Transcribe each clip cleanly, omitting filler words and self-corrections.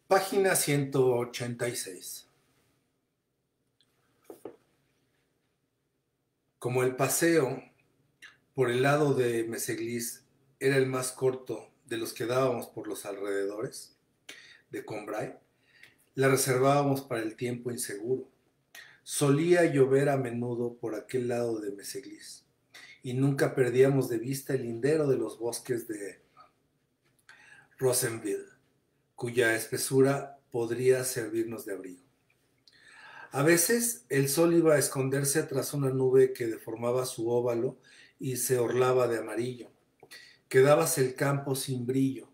Página 186. Como el paseo por el lado de Mezeglis era el más corto de los que dábamos por los alrededores de Combray, la reservábamos para el tiempo inseguro. Solía llover a menudo por aquel lado de Mezeglis y nunca perdíamos de vista el lindero de los bosques de Rosenville, cuya espesura podría servirnos de abrigo. A veces el sol iba a esconderse tras una nube que deformaba su óvalo y se orlaba de amarillo. Quedábase el campo sin brillo,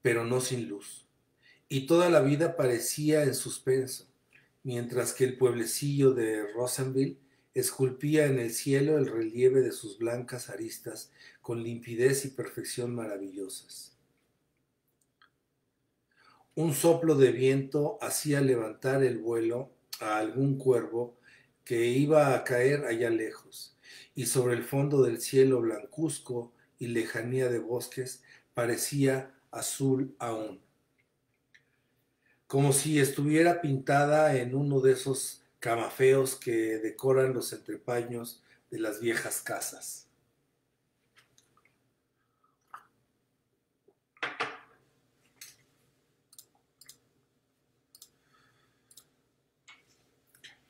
pero no sin luz. Y toda la vida parecía en suspenso, mientras que el pueblecillo de Rosenville esculpía en el cielo el relieve de sus blancas aristas con limpidez y perfección maravillosas. Un soplo de viento hacía levantar el vuelo a algún cuervo que iba a caer allá lejos, y sobre el fondo del cielo blancuzco y lejanía de bosques parecía azul aún, como si estuviera pintada en uno de esos camafeos que decoran los entrepaños de las viejas casas.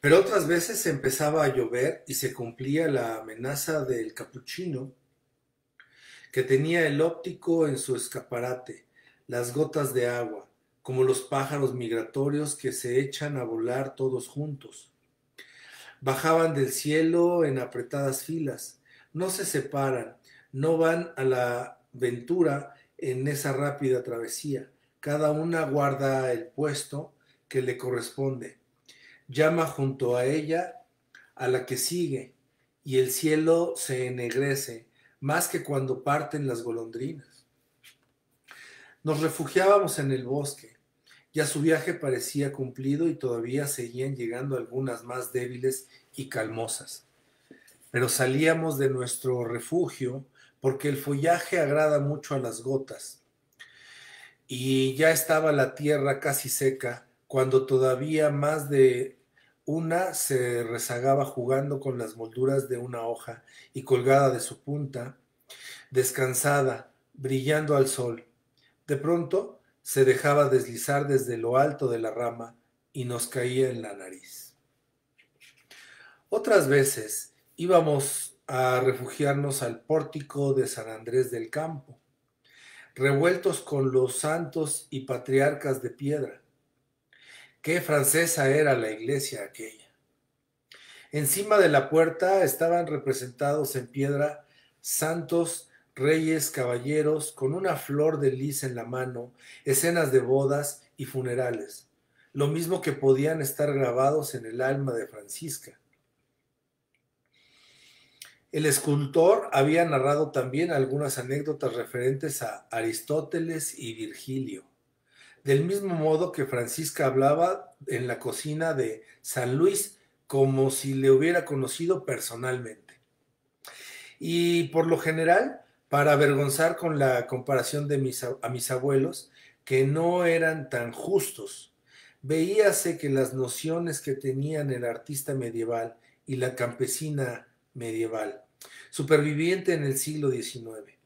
Pero otras veces empezaba a llover y se cumplía la amenaza del capuchino, que tenía el óptico en su escaparate, las gotas de agua, como los pájaros migratorios que se echan a volar todos juntos. Bajaban del cielo en apretadas filas, no se separan, no van a la ventura en esa rápida travesía. Cada una guarda el puesto que le corresponde. Llama junto a ella a la que sigue, y el cielo se ennegrece más que cuando parten las golondrinas. Nos refugiábamos en el bosque. Ya su viaje parecía cumplido y todavía seguían llegando algunas más débiles y calmosas. Pero salíamos de nuestro refugio porque el follaje agrada mucho a las gotas. Y ya estaba la tierra casi seca cuando todavía más de una se rezagaba jugando con las molduras de una hoja y colgada de su punta, descansada, brillando al sol. De pronto se dejaba deslizar desde lo alto de la rama y nos caía en la nariz. Otras veces íbamos a refugiarnos al pórtico de San Andrés del Campo, revueltos con los santos y patriarcas de piedra. Qué francesa era la iglesia aquella. Encima de la puerta estaban representados en piedra santos, reyes, caballeros, con una flor de lis en la mano, escenas de bodas y funerales, lo mismo que podían estar grabados en el alma de Francisca. El escultor había narrado también algunas anécdotas referentes a Aristóteles y Virgilio, del mismo modo que Francisca hablaba en la cocina de San Luis como si le hubiera conocido personalmente. Y por lo general, para avergonzar con la comparación de a mis abuelos, que no eran tan justos, veíase que las nociones que tenían el artista medieval y la campesina medieval, superviviente en el siglo XIX,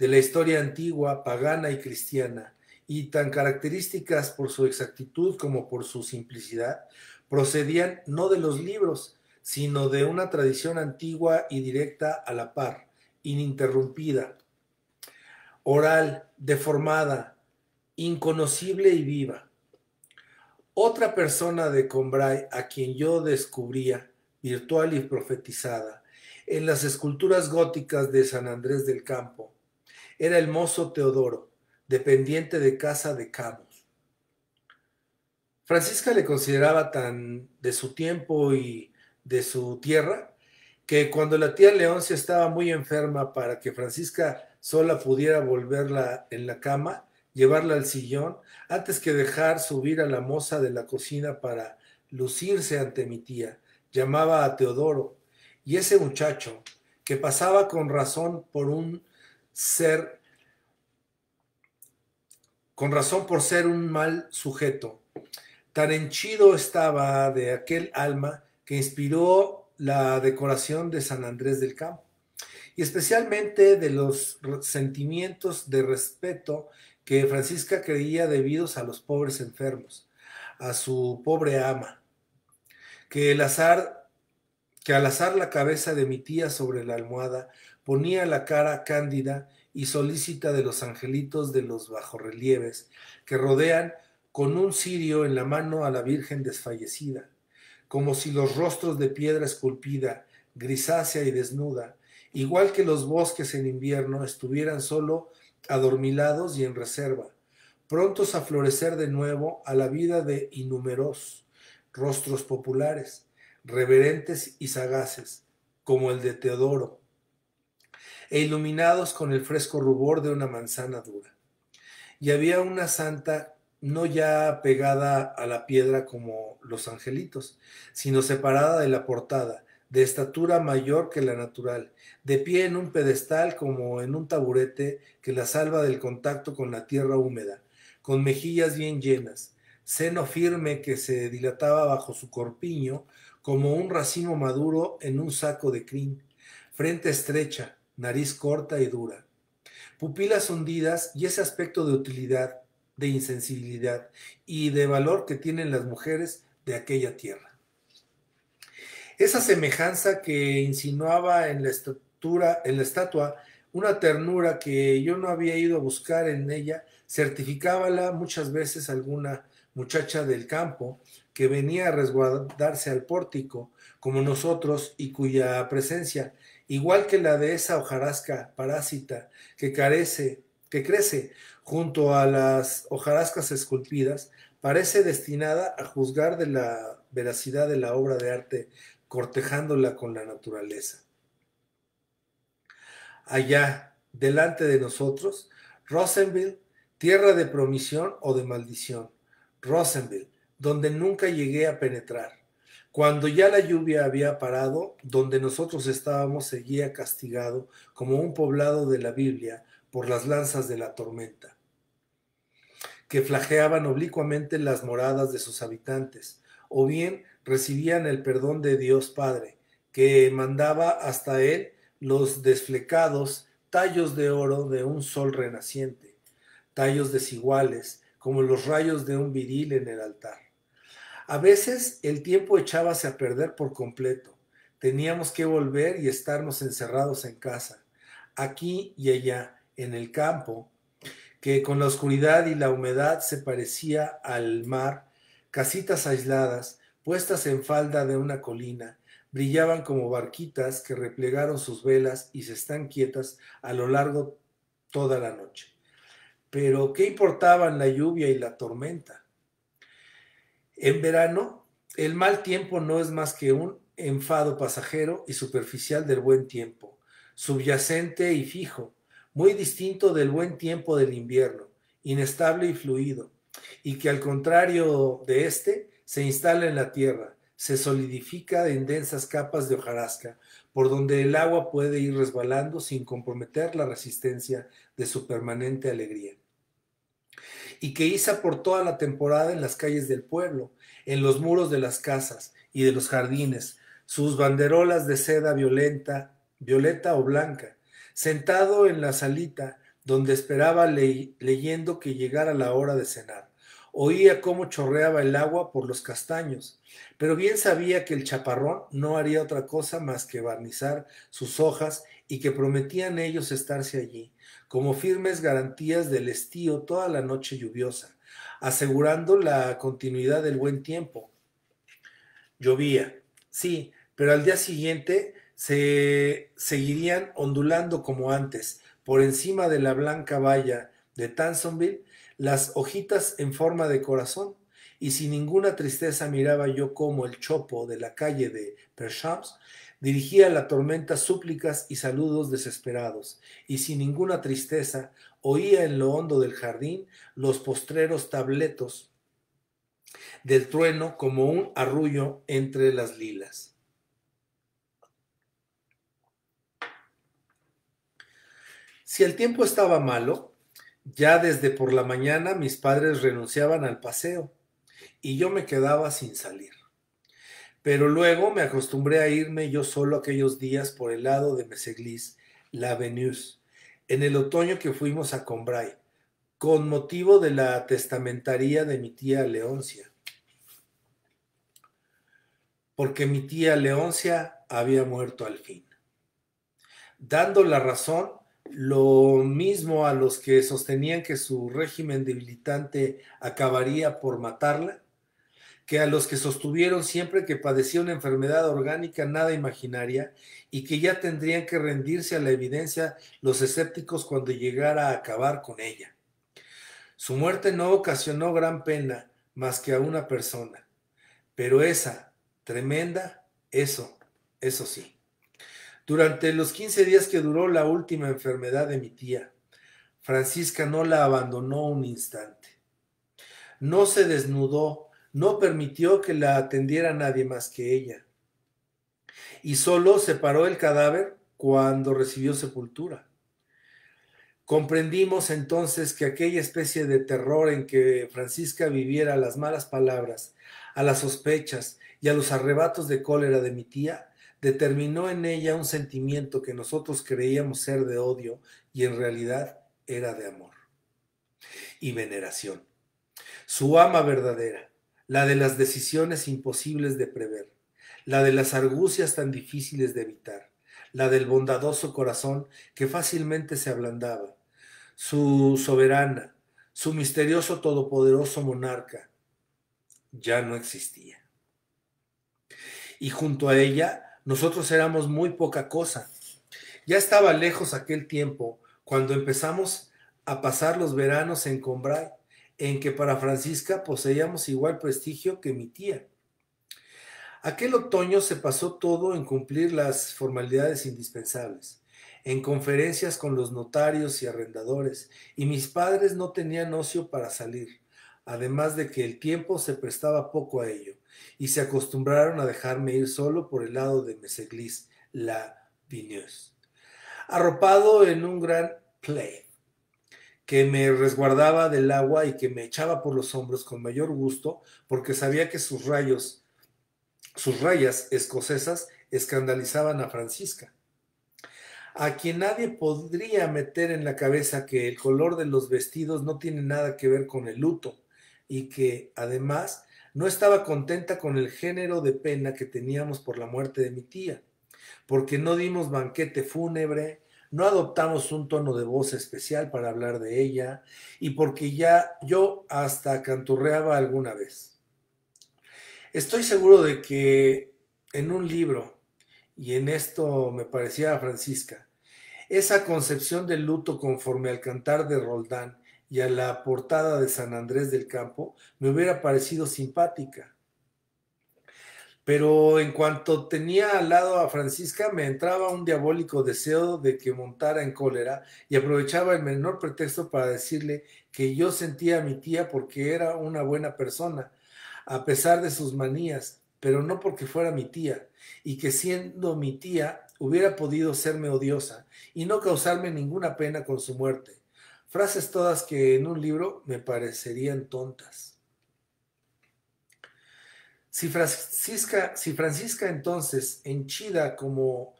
de la historia antigua, pagana y cristiana, y tan características por su exactitud como por su simplicidad, procedían no de los libros, sino de una tradición antigua y directa a la par, ininterrumpida, oral, deformada, inconocible y viva. Otra persona de Combray a quien yo descubría, virtual y profetizada, en las esculturas góticas de San Andrés del Campo, era el mozo Teodoro, dependiente de casa de Camus. Francisca le consideraba tan de su tiempo y de su tierra que cuando la tía Leoncia estaba muy enferma para que Francisca sola pudiera volverla en la cama, llevarla al sillón, antes que dejar subir a la moza de la cocina para lucirse ante mi tía, llamaba a Teodoro, y ese muchacho, que pasaba con razón por un ser con razón por ser un mal sujeto. Tan henchido estaba de aquel alma que inspiró la decoración de San Andrés del Campo, y especialmente de los sentimientos de respeto que Francisca creía debidos a los pobres enfermos, a su pobre ama, que el azar que al alzar la cabeza de mi tía sobre la almohada, ponía la cara cándida y solícita de los angelitos de los bajorrelieves que rodean con un cirio en la mano a la Virgen desfallecida, como si los rostros de piedra esculpida, grisácea y desnuda, igual que los bosques en invierno, estuvieran solo adormilados y en reserva, prontos a florecer de nuevo a la vida de innumeros rostros populares, reverentes y sagaces, como el de Teodoro, e iluminados con el fresco rubor de una manzana dura. Y había una santa no ya pegada a la piedra como los angelitos, sino separada de la portada, de estatura mayor que la natural, de pie en un pedestal como en un taburete que la salva del contacto con la tierra húmeda, con mejillas bien llenas, seno firme que se dilataba bajo su corpiño como un racimo maduro en un saco de crin, frente estrecha, nariz corta y dura, pupilas hundidas y ese aspecto de utilidad, de insensibilidad y de valor que tienen las mujeres de aquella tierra. Esa semejanza que insinuaba en la estatua, una ternura que yo no había ido a buscar en ella, certificábala muchas veces alguna muchacha del campo que venía a resguardarse al pórtico, como nosotros, y cuya presencia, igual que la de esa hojarasca parásita que crece junto a las hojarascas esculpidas, parece destinada a juzgar de la veracidad de la obra de arte cortejándola con la naturaleza. Allá, delante de nosotros, Rosenville, tierra de promisión o de maldición. Rosenville, donde nunca llegué a penetrar. Cuando ya la lluvia había parado, donde nosotros estábamos seguía castigado como un poblado de la Biblia por las lanzas de la tormenta, que flageaban oblicuamente las moradas de sus habitantes, o bien recibían el perdón de Dios Padre, que mandaba hasta él los desflecados tallos de oro de un sol renaciente, tallos desiguales, como los rayos de un viril en el altar. A veces el tiempo echábase a perder por completo. Teníamos que volver y estarnos encerrados en casa, aquí y allá, en el campo, que con la oscuridad y la humedad se parecía al mar, casitas aisladas, puestas en falda de una colina, brillaban como barquitas que replegaron sus velas y se están quietas a lo largo toda la noche. Pero ¿qué importaban la lluvia y la tormenta? En verano, el mal tiempo no es más que un enfado pasajero y superficial del buen tiempo, subyacente y fijo, muy distinto del buen tiempo del invierno, inestable y fluido, y que al contrario de éste se instala en la tierra, se solidifica en densas capas de hojarasca, por donde el agua puede ir resbalando sin comprometer la resistencia de su permanente alegría, y que iza por toda la temporada en las calles del pueblo, en los muros de las casas y de los jardines, sus banderolas de seda violeta o blanca, sentado en la salita donde esperaba leyendo que llegara la hora de cenar. Oía cómo chorreaba el agua por los castaños, pero bien sabía que el chaparrón no haría otra cosa más que barnizar sus hojas y que prometían ellos estarse allí, como firmes garantías del estío toda la noche lluviosa, asegurando la continuidad del buen tiempo. Llovía, sí, pero al día siguiente se seguirían ondulando como antes, por encima de la blanca valla de Tansonville, las hojitas en forma de corazón, y sin ninguna tristeza miraba yo cómo el chopo de la calle de Perchamps dirigía a la tormenta súplicas y saludos desesperados, y sin ninguna tristeza oía en lo hondo del jardín los postreros tabletos del trueno como un arrullo entre las lilas. Si el tiempo estaba malo, Ya desde por la mañana mis padres renunciaban al paseo y yo me quedaba sin salir. Pero luego me acostumbré a irme yo solo aquellos días por el lado de Meseglis, la Venus, en el otoño que fuimos a Combray, con motivo de la testamentaría de mi tía Leoncia, porque mi tía Leoncia había muerto al fin, dando la razón lo mismo a los que sostenían que su régimen debilitante acabaría por matarla, que a los que sostuvieron siempre que padecía una enfermedad orgánica nada imaginaria y que ya tendrían que rendirse a la evidencia los escépticos cuando llegara a acabar con ella. Su muerte no ocasionó gran pena más que a una persona, pero esa, tremenda, eso sí. Durante los 15 días que duró la última enfermedad de mi tía, Francisca no la abandonó un instante. No se desnudó, no permitió que la atendiera nadie más que ella. Y solo separó el cadáver cuando recibió sepultura. Comprendimos entonces que aquella especie de terror en que Francisca viviera a las malas palabras, a las sospechas y a los arrebatos de cólera de mi tía, determinó en ella un sentimiento que nosotros creíamos ser de odio y en realidad era de amor y veneración. Su ama verdadera, la de las decisiones imposibles de prever, la de las argucias tan difíciles de evitar, la del bondadoso corazón que fácilmente se ablandaba, su soberana, su misterioso todopoderoso monarca, ya no existía. Y junto a ella, nosotros éramos muy poca cosa. Ya estaba lejos aquel tiempo cuando empezamos a pasar los veranos en Combray, en que para Francisca poseíamos igual prestigio que mi tía. Aquel otoño se pasó todo en cumplir las formalidades indispensables, en conferencias con los notarios y arrendadores, y mis padres no tenían ocio para salir, además de que el tiempo se prestaba poco a ello, y se acostumbraron a dejarme ir solo por el lado de Meseglis, la Vigneuse, arropado en un gran plaid que me resguardaba del agua y que me echaba por los hombros con mayor gusto, porque sabía que sus rayas escocesas escandalizaban a Francisca, a quien nadie podría meter en la cabeza que el color de los vestidos no tiene nada que ver con el luto y que, además, no estaba contenta con el género de pena que teníamos por la muerte de mi tía, porque no dimos banquete fúnebre, no adoptamos un tono de voz especial para hablar de ella y porque ya yo hasta canturreaba alguna vez. Estoy seguro de que en un libro, y en esto me parecía a Francisca, esa concepción del luto conforme al cantar de Roldán y a la portada de San Andrés del Campo me hubiera parecido simpática. Pero en cuanto tenía al lado a Francisca, me entraba un diabólico deseo de que montara en cólera y aprovechaba el menor pretexto para decirle que yo sentía a mi tía porque era una buena persona, a pesar de sus manías, pero no porque fuera mi tía, y que siendo mi tía hubiera podido serme odiosa y no causarme ninguna pena con su muerte. Frases todas que en un libro me parecerían tontas. Si Francisca entonces, henchida como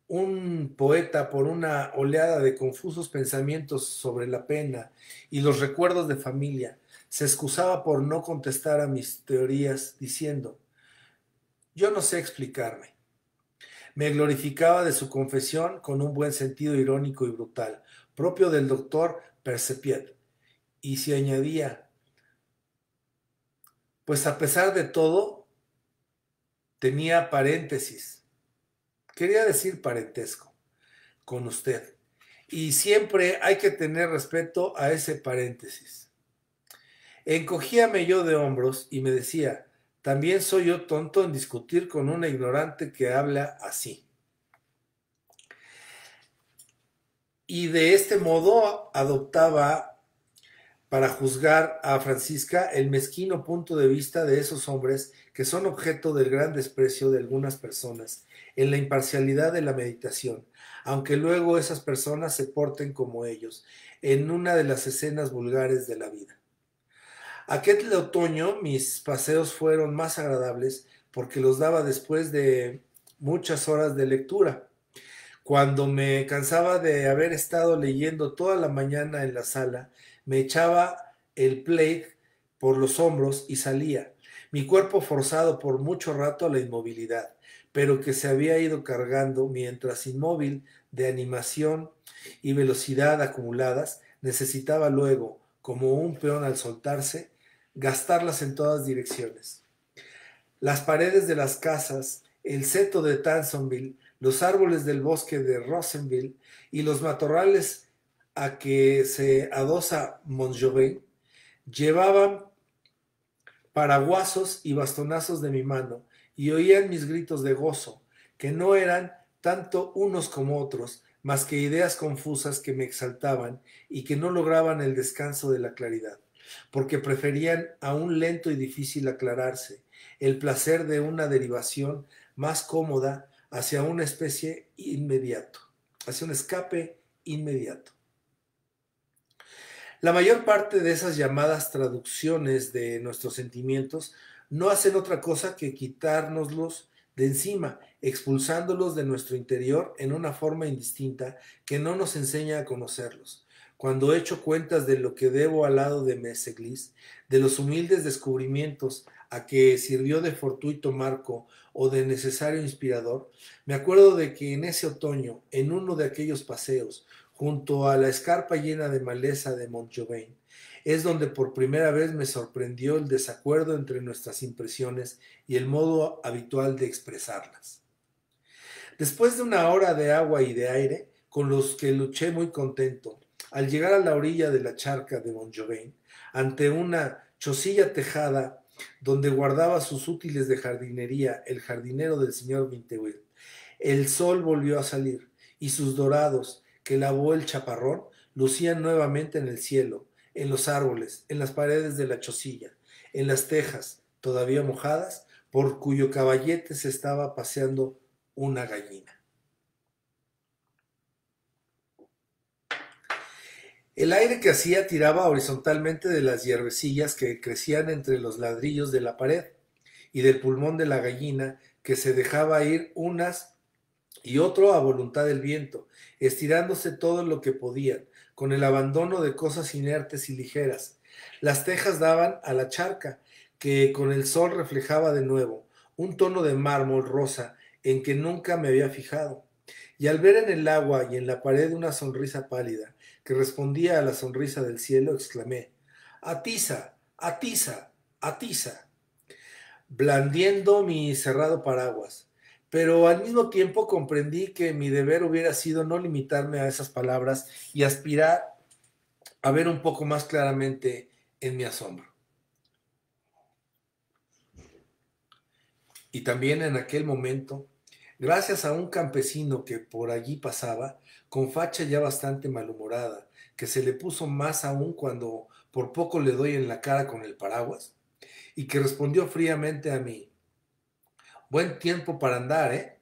un poeta por una oleada de confusos pensamientos sobre la pena y los recuerdos de familia, se excusaba por no contestar a mis teorías diciendo, yo no sé explicarme. Me glorificaba de su confesión con un buen sentido irónico y brutal, propio del doctor Percepied, y se añadía, pues a pesar de todo, tenía paréntesis, quería decir parentesco, con usted. Y siempre hay que tener respeto a ese paréntesis. Encogíame yo de hombros y me decía, también soy yo tonto en discutir con una ignorante que habla así. Y de este modo adoptaba para juzgar a Francisca el mezquino punto de vista de esos hombres que son objeto del gran desprecio de algunas personas en la imparcialidad de la meditación, aunque luego esas personas se porten como ellos en una de las escenas vulgares de la vida. Aquel otoño mis paseos fueron más agradables porque los daba después de muchas horas de lectura. Cuando me cansaba de haber estado leyendo toda la mañana en la sala, me echaba el plaid por los hombros y salía, mi cuerpo forzado por mucho rato a la inmovilidad, pero que se había ido cargando mientras inmóvil de animación y velocidad acumuladas, necesitaba luego, como un peón al soltarse, gastarlas en todas direcciones. Las paredes de las casas, el seto de Tansonville, los árboles del bosque de Rosenville y los matorrales a que se adosa Montjovet llevaban paraguasos y bastonazos de mi mano y oían mis gritos de gozo, que no eran tanto unos como otros, más que ideas confusas que me exaltaban y que no lograban el descanso de la claridad, porque preferían a un lento y difícil aclararse, el placer de una derivación más cómoda hacia una especie inmediato, hacia un escape inmediato. La mayor parte de esas llamadas traducciones de nuestros sentimientos no hacen otra cosa que quitárnoslos de encima, expulsándolos de nuestro interior en una forma indistinta que no nos enseña a conocerlos. Cuando echo cuentas de lo que debo al lado de Meseglis, de los humildes descubrimientos a que sirvió de fortuito marco o de necesario inspirador, me acuerdo de que en ese otoño, en uno de aquellos paseos, junto a la escarpa llena de maleza de Montjovet, es donde por primera vez me sorprendió el desacuerdo entre nuestras impresiones y el modo habitual de expresarlas. Después de una hora de agua y de aire, con los que luché muy contento, al llegar a la orilla de la charca de Montjovet, ante una chocilla tejada donde guardaba sus útiles de jardinería el jardinero del señor Vinteuil, el sol volvió a salir y sus dorados, que lavó el chaparrón, lucían nuevamente en el cielo, en los árboles, en las paredes de la chocilla, en las tejas, todavía mojadas, por cuyo caballete se estaba paseando una gallina. El aire que hacía tiraba horizontalmente de las hierbecillas que crecían entre los ladrillos de la pared y del pulmón de la gallina que se dejaba ir unas y otro a voluntad del viento, estirándose todo lo que podían, con el abandono de cosas inertes y ligeras. Las tejas daban a la charca, que con el sol reflejaba de nuevo, un tono de mármol rosa en que nunca me había fijado. Y al ver en el agua y en la pared una sonrisa pálida, que respondía a la sonrisa del cielo, exclamé: atiza, atiza, atiza, blandiendo mi cerrado paraguas. Pero al mismo tiempo comprendí que mi deber hubiera sido no limitarme a esas palabras y aspirar a ver un poco más claramente en mi asombro. Y también en aquel momento, gracias a un campesino que por allí pasaba, con facha ya bastante malhumorada, que se le puso más aún cuando por poco le doy en la cara con el paraguas, y que respondió fríamente a mí: buen tiempo para andar, ¿eh?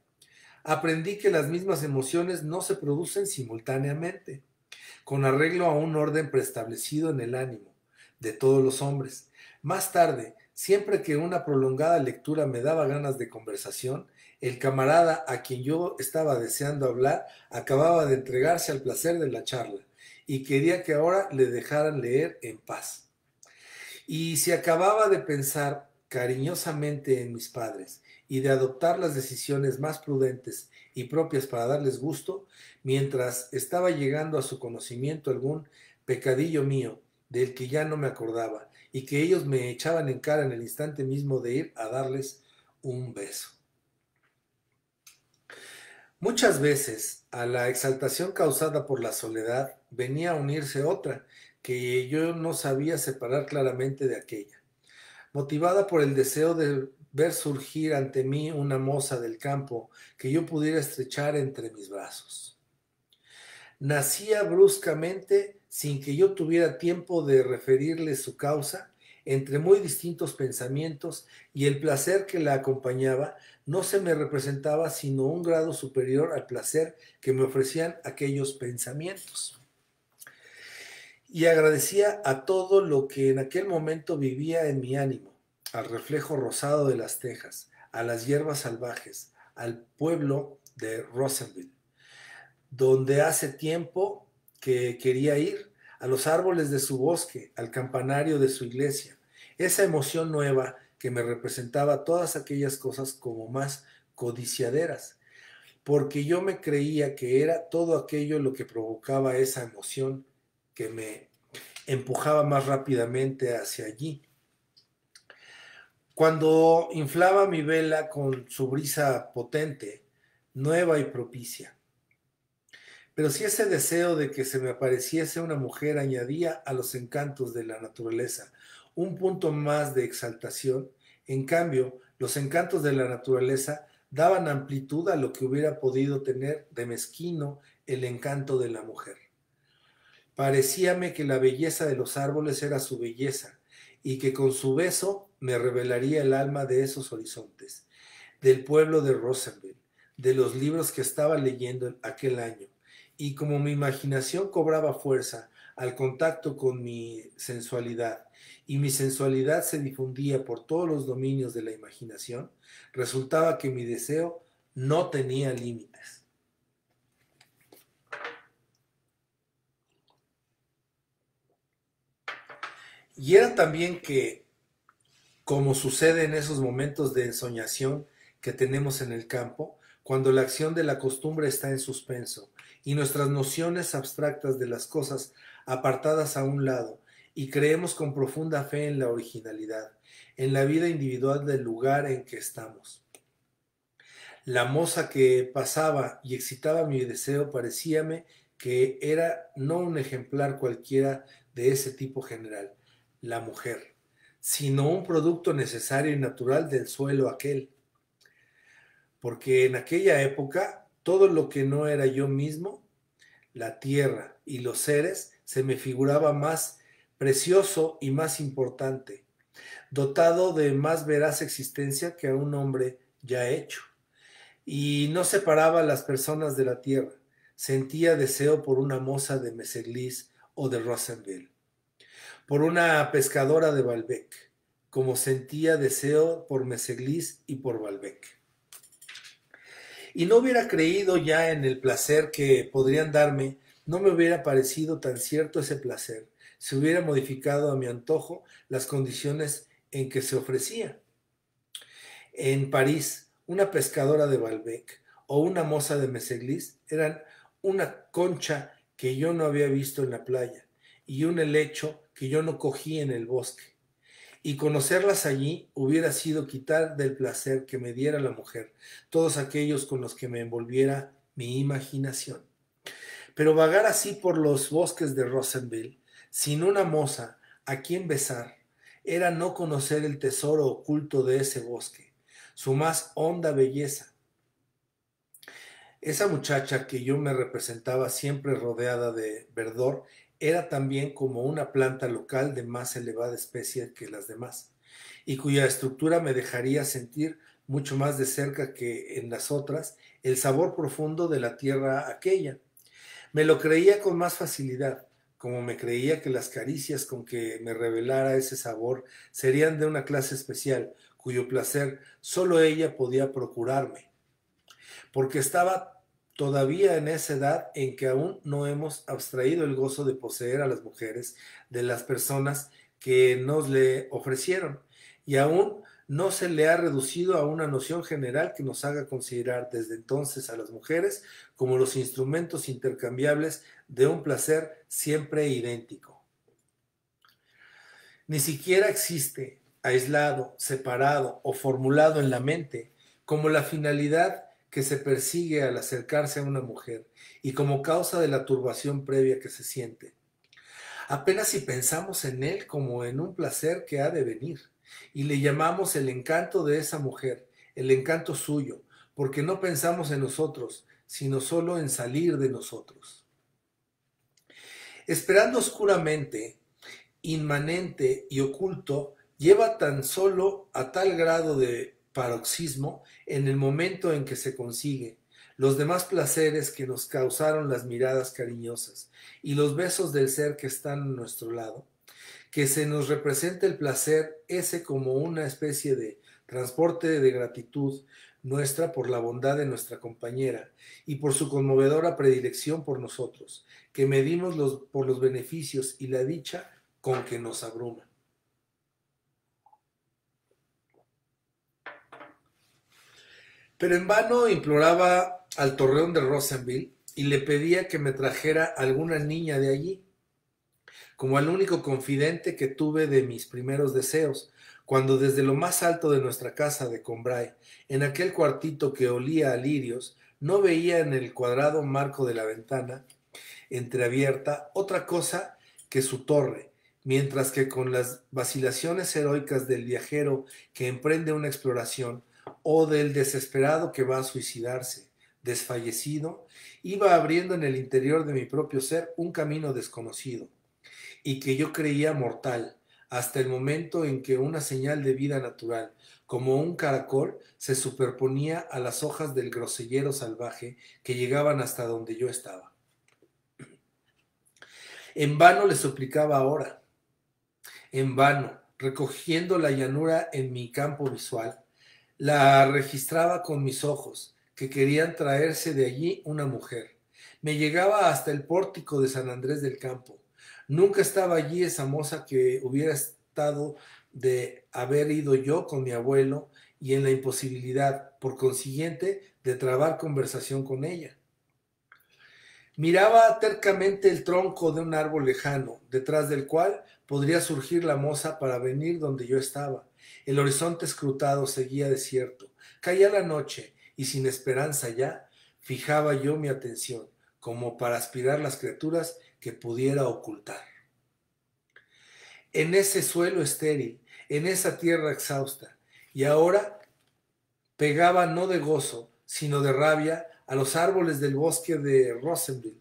Aprendí que las mismas emociones no se producen simultáneamente, con arreglo a un orden preestablecido en el ánimo de todos los hombres. Más tarde, siempre que una prolongada lectura me daba ganas de conversación, el camarada a quien yo estaba deseando hablar acababa de entregarse al placer de la charla y quería que ahora le dejaran leer en paz. Y si acababa de pensar cariñosamente en mis padres y de adoptar las decisiones más prudentes y propias para darles gusto, mientras estaba llegando a su conocimiento algún pecadillo mío del que ya no me acordaba y que ellos me echaban en cara en el instante mismo de ir a darles un beso. Muchas veces a la exaltación causada por la soledad venía a unirse otra que yo no sabía separar claramente de aquella, motivada por el deseo de ver surgir ante mí una moza del campo que yo pudiera estrechar entre mis brazos. Nacía bruscamente sin que yo tuviera tiempo de referirle su causa, entre muy distintos pensamientos, y el placer que la acompañaba no se me representaba sino un grado superior al placer que me ofrecían aquellos pensamientos. Y agradecía a todo lo que en aquel momento vivía en mi ánimo, al reflejo rosado de las tejas, a las hierbas salvajes, al pueblo de Rosenville, donde hace tiempo que quería ir, a los árboles de su bosque, al campanario de su iglesia, esa emoción nueva que me representaba todas aquellas cosas como más codiciaderas, porque yo me creía que era todo aquello lo que provocaba esa emoción que me empujaba más rápidamente hacia allí. Cuando inflaba mi vela con su brisa potente, nueva y propicia. Pero si ese deseo de que se me apareciese una mujer añadía a los encantos de la naturaleza un punto más de exaltación, en cambio, los encantos de la naturaleza daban amplitud a lo que hubiera podido tener de mezquino el encanto de la mujer. Parecíame que la belleza de los árboles era su belleza, y que con su beso me revelaría el alma de esos horizontes, del pueblo de Rosenville, de los libros que estaba leyendo aquel año. Y como mi imaginación cobraba fuerza al contacto con mi sensualidad, y mi sensualidad se difundía por todos los dominios de la imaginación, resultaba que mi deseo no tenía límites. Y era también que, como sucede en esos momentos de ensoñación que tenemos en el campo, cuando la acción de la costumbre está en suspenso y nuestras nociones abstractas de las cosas apartadas a un lado, y creemos con profunda fe en la originalidad, en la vida individual del lugar en que estamos. La moza que pasaba y excitaba mi deseo parecíame que era no un ejemplar cualquiera de ese tipo general, la mujer, sino un producto necesario y natural del suelo aquel. Porque en aquella época todo lo que no era yo mismo, la tierra y los seres, se me figuraba más precioso y más importante, dotado de más veraz existencia que a un hombre ya hecho. Y no separaba a las personas de la tierra. Sentía deseo por una moza de Meseglis o de Rosenville, por una pescadora de Balbec, como sentía deseo por Meseglis y por Balbec. Y no hubiera creído ya en el placer que podrían darme, no me hubiera parecido tan cierto ese placer, si hubiera modificado a mi antojo las condiciones en que se ofrecía. En París, una pescadora de Balbec o una moza de Meseglis eran una concha que yo no había visto en la playa y un helecho que yo no cogí en el bosque. Y conocerlas allí hubiera sido quitar del placer que me diera la mujer, todos aquellos con los que me envolviera mi imaginación. Pero vagar así por los bosques de Rosenville, sin una moza a quien besar, era no conocer el tesoro oculto de ese bosque, su más honda belleza. Esa muchacha que yo me representaba siempre rodeada de verdor era también como una planta local de más elevada especie que las demás, y cuya estructura me dejaría sentir mucho más de cerca que en las otras el sabor profundo de la tierra aquella. Me lo creía con más facilidad, como me creía que las caricias con que me revelara ese sabor serían de una clase especial, cuyo placer solo ella podía procurarme, porque estaba todavía en esa edad en que aún no hemos abstraído el gozo de poseer a las mujeres de las personas que nos le ofrecieron, y aún no se le ha reducido a una noción general que nos haga considerar desde entonces a las mujeres como los instrumentos intercambiables de un placer siempre idéntico. Ni siquiera existe, aislado, separado o formulado en la mente, como la finalidad que se persigue al acercarse a una mujer y como causa de la turbación previa que se siente. Apenas si pensamos en él como en un placer que ha de venir, y le llamamos el encanto de esa mujer, el encanto suyo, porque no pensamos en nosotros, sino solo en salir de nosotros. Esperando oscuramente, inmanente y oculto, lleva tan solo a tal grado de paroxismo en el momento en que se consigue los demás placeres que nos causaron las miradas cariñosas y los besos del ser que están a nuestro lado, que se nos representa el placer ese como una especie de transporte de gratitud nuestra por la bondad de nuestra compañera y por su conmovedora predilección por nosotros, que medimos por los beneficios y la dicha con que nos abruma. Pero en vano imploraba al torreón de Rosenville y le pedía que me trajera alguna niña de allí, como al único confidente que tuve de mis primeros deseos, cuando desde lo más alto de nuestra casa de Combray, en aquel cuartito que olía a lirios, no veía en el cuadrado marco de la ventana entreabierta otra cosa que su torre, mientras que con las vacilaciones heroicas del viajero que emprende una exploración o del desesperado que va a suicidarse, desfallecido, iba abriendo en el interior de mi propio ser un camino desconocido y que yo creía mortal, hasta el momento en que una señal de vida natural, como un caracol, se superponía a las hojas del grosellero salvaje que llegaban hasta donde yo estaba. En vano le suplicaba ahora, en vano, recogiendo la llanura en mi campo visual, la registraba con mis ojos, que querían traerse de allí una mujer. Me llegaba hasta el pórtico de San Andrés del Campo. Nunca estaba allí esa moza que hubiera estado de haber ido yo con mi abuelo y en la imposibilidad, por consiguiente, de trabar conversación con ella. Miraba tercamente el tronco de un árbol lejano, detrás del cual podría surgir la moza para venir donde yo estaba. El horizonte escrutado seguía desierto. Caía la noche y sin esperanza ya, fijaba yo mi atención, como para aspirar las criaturas que pudiera ocultar. En ese suelo estéril, en esa tierra exhausta, y ahora pegaba no de gozo, sino de rabia a los árboles del bosque de Rosenville,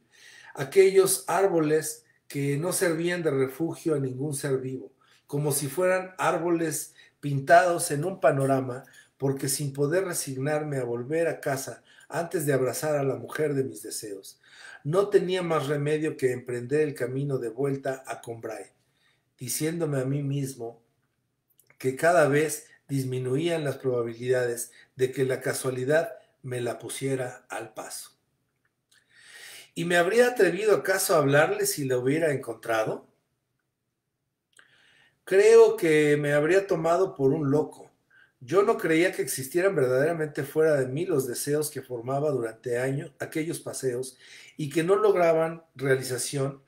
aquellos árboles que no servían de refugio a ningún ser vivo, como si fueran árboles pintados en un panorama, porque sin poder resignarme a volver a casa antes de abrazar a la mujer de mis deseos, no tenía más remedio que emprender el camino de vuelta a Combray, diciéndome a mí mismo que cada vez disminuían las probabilidades de que la casualidad me la pusiera al paso. ¿Y me habría atrevido acaso a hablarle si la hubiera encontrado? Creo que me habría tomado por un loco. Yo no creía que existieran verdaderamente fuera de mí los deseos que formaba durante años aquellos paseos y que no lograban realización,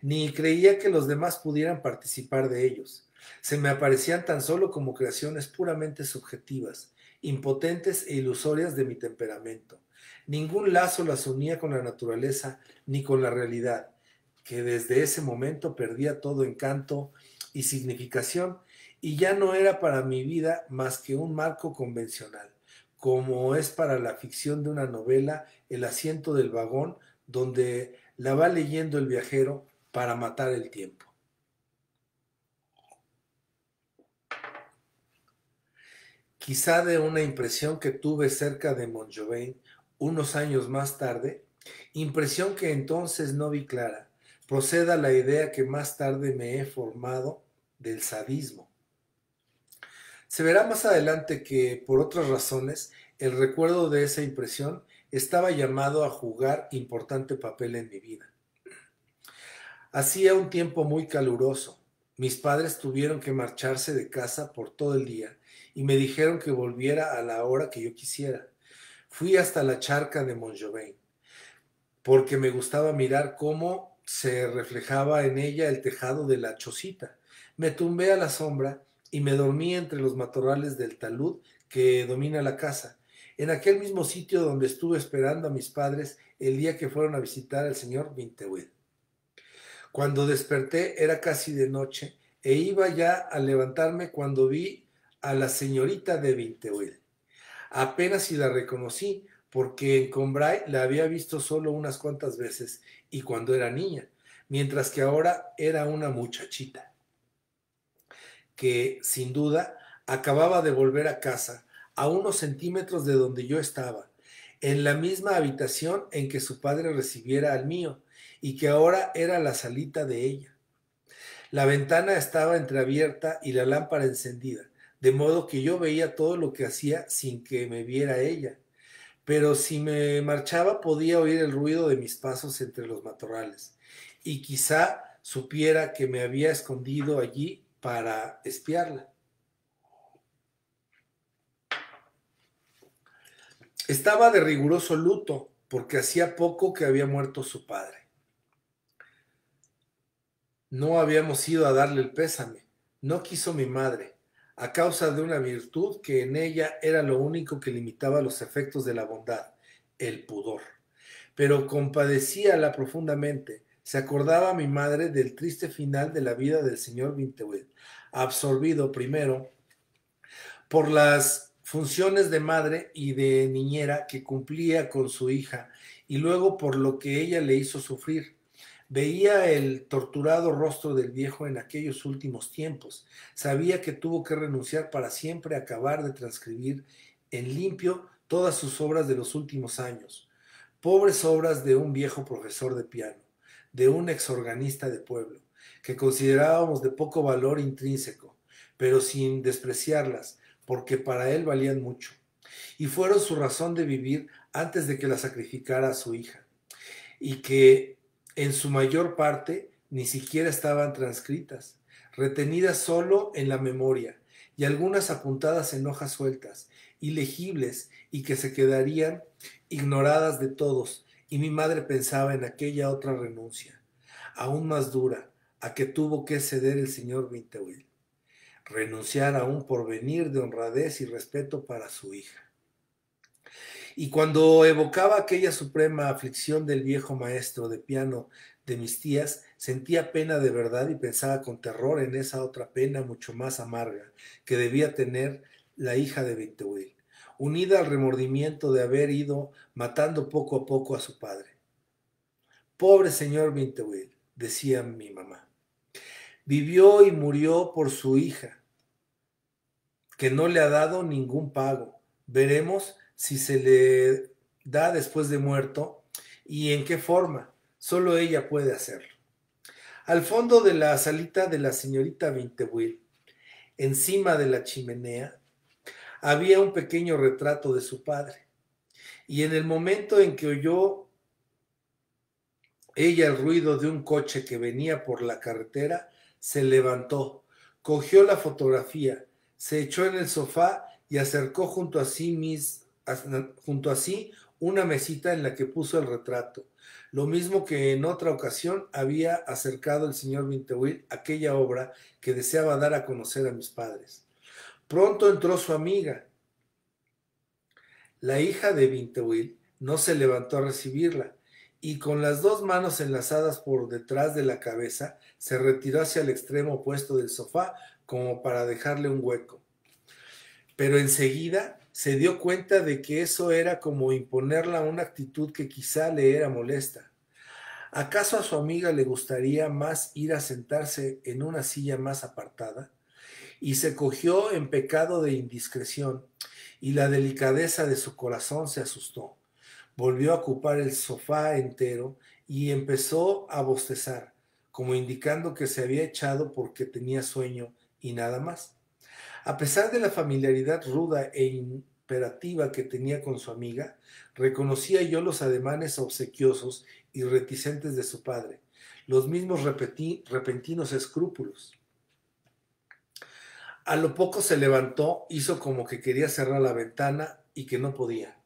ni creía que los demás pudieran participar de ellos. Se me aparecían tan solo como creaciones puramente subjetivas, impotentes e ilusorias de mi temperamento. Ningún lazo las unía con la naturaleza ni con la realidad, que desde ese momento perdía todo encanto y significación y ya no era para mi vida más que un marco convencional, como es para la ficción de una novela el asiento del vagón donde la va leyendo el viajero para matar el tiempo. Quizá de una impresión que tuve cerca de Montjovain unos años más tarde, impresión que entonces no vi clara, proceda la idea que más tarde me he formado del sadismo. Se verá más adelante que, por otras razones, el recuerdo de esa impresión estaba llamado a jugar importante papel en mi vida. Hacía un tiempo muy caluroso. Mis padres tuvieron que marcharse de casa por todo el día y me dijeron que volviera a la hora que yo quisiera. Fui hasta la charca de Montjovain, porque me gustaba mirar cómo se reflejaba en ella el tejado de la chocita. Me tumbé a la sombra y me dormí entre los matorrales del talud que domina la casa, en aquel mismo sitio donde estuve esperando a mis padres el día que fueron a visitar al señor Vinteuil. Cuando desperté era casi de noche e iba ya a levantarme cuando vi a la señorita de Vinteuil. Apenas si la reconocí, porque en Combray la había visto solo unas cuantas veces y cuando era niña. mientras que ahora era una muchachita que, sin duda, acababa de volver a casa, a unos centímetros de donde yo estaba, en la misma habitación en que su padre recibiera al mío, y que ahora era la salita de ella. La ventana estaba entreabierta y la lámpara encendida, de modo que yo veía todo lo que hacía sin que me viera ella. Pero si me marchaba podía oír el ruido de mis pasos entre los matorrales, y quizá supiera que me había escondido allí para espiarla. Estaba de riguroso luto, porque hacía poco que había muerto su padre. No habíamos ido a darle el pésame. No quiso mi madre, a causa de una virtud que en ella era lo único que limitaba los efectos de la bondad, el pudor. Pero compadecíala profundamente. Se acordaba mi madre del triste final de la vida del señor Vinteuil, absorbido primero por las funciones de madre y de niñera que cumplía con su hija, y luego por lo que ella le hizo sufrir. Veía el torturado rostro del viejo en aquellos últimos tiempos. Sabía que tuvo que renunciar para siempre a acabar de transcribir en limpio todas sus obras de los últimos años. Pobres obras de un viejo profesor de piano, de un exorganista de pueblo, que considerábamos de poco valor intrínseco, pero sin despreciarlas, porque para él valían mucho, y fueron su razón de vivir antes de que la sacrificara a su hija, y que en su mayor parte ni siquiera estaban transcritas, retenidas solo en la memoria, y algunas apuntadas en hojas sueltas, ilegibles, y que se quedarían ignoradas de todos, y mi madre pensaba en aquella otra renuncia, aún más dura, a que tuvo que ceder el señor Vinteuil, renunciar a un porvenir de honradez y respeto para su hija. Y cuando evocaba aquella suprema aflicción del viejo maestro de piano de mis tías, sentía pena de verdad y pensaba con terror en esa otra pena mucho más amarga que debía tener la hija de Vinteuil, unida al remordimiento de haber ido matando poco a poco a su padre. Pobre señor Vinteuil, decía mi mamá, vivió y murió por su hija, que no le ha dado ningún pago. Veremos si se le da después de muerto y en qué forma. Solo ella puede hacerlo. Al fondo de la salita de la señorita Vinteuil, encima de la chimenea, había un pequeño retrato de su padre. Y en el momento en que oyó ella el ruido de un coche que venía por la carretera, se levantó, cogió la fotografía, se echó en el sofá y acercó junto a sí una mesita en la que puso el retrato, lo mismo que en otra ocasión había acercado el señor Vinteuil aquella obra que deseaba dar a conocer a mis padres. Pronto entró su amiga, la hija de Vinteuil, no se levantó a recibirla, y con las dos manos enlazadas por detrás de la cabeza, se retiró hacia el extremo opuesto del sofá como para dejarle un hueco. Pero enseguida se dio cuenta de que eso era como imponerla una actitud que quizá le era molesta. ¿Acaso a su amiga le gustaría más ir a sentarse en una silla más apartada? Y se cogió en pecado de indiscreción, y la delicadeza de su corazón se asustó. Volvió a ocupar el sofá entero y empezó a bostezar, como indicando que se había echado porque tenía sueño y nada más. A pesar de la familiaridad ruda e imperativa que tenía con su amiga, reconocía yo los ademanes obsequiosos y reticentes de su padre, los mismos repentinos escrúpulos. A lo poco se levantó, hizo como que quería cerrar la ventana y que no podía.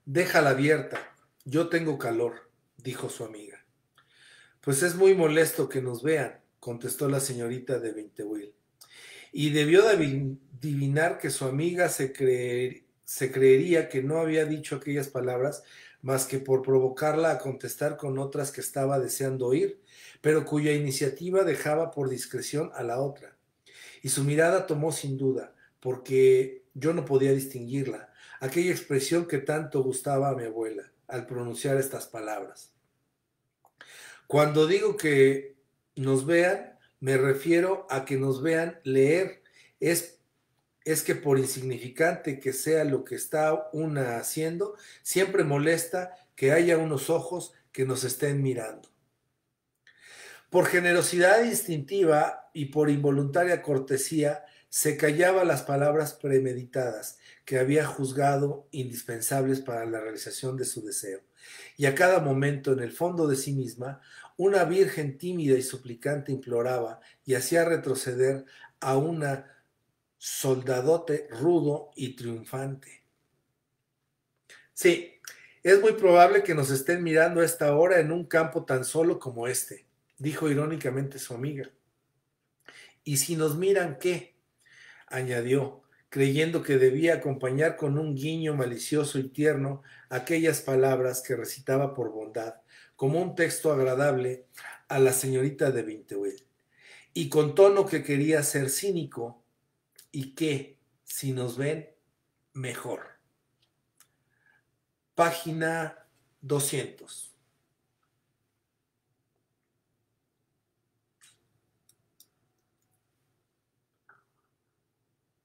Déjala abierta, yo tengo calor, dijo su amiga. Pues es muy molesto que nos vean, contestó la señorita de Vinteuil. Y debió de adivinar que su amiga se creería que no había dicho aquellas palabras más que por provocarla a contestar con otras que estaba deseando oír, pero cuya iniciativa dejaba por discreción a la otra. Y su mirada tomó sin duda, porque yo no podía distinguirla, aquella expresión que tanto gustaba a mi abuela al pronunciar estas palabras. Cuando digo que nos vean, me refiero a que nos vean leer. Es, es que por insignificante que sea lo que está una haciendo, siempre molesta que haya unos ojos que nos estén mirando. Por generosidad instintiva y por involuntaria cortesía, se callaba las palabras premeditadas que había juzgado indispensables para la realización de su deseo. Y a cada momento, en el fondo de sí misma, una virgen tímida y suplicante imploraba y hacía retroceder a una soldadote rudo y triunfante. Sí, es muy probable que nos estén mirando a esta hora en un campo tan solo como este, dijo irónicamente su amiga. ¿Y si nos miran qué? Añadió, creyendo que debía acompañar con un guiño malicioso y tierno aquellas palabras que recitaba por bondad, como un texto agradable a la señorita de Vinteuil, y con tono que quería ser cínico, y que, si nos ven, mejor. Página 200.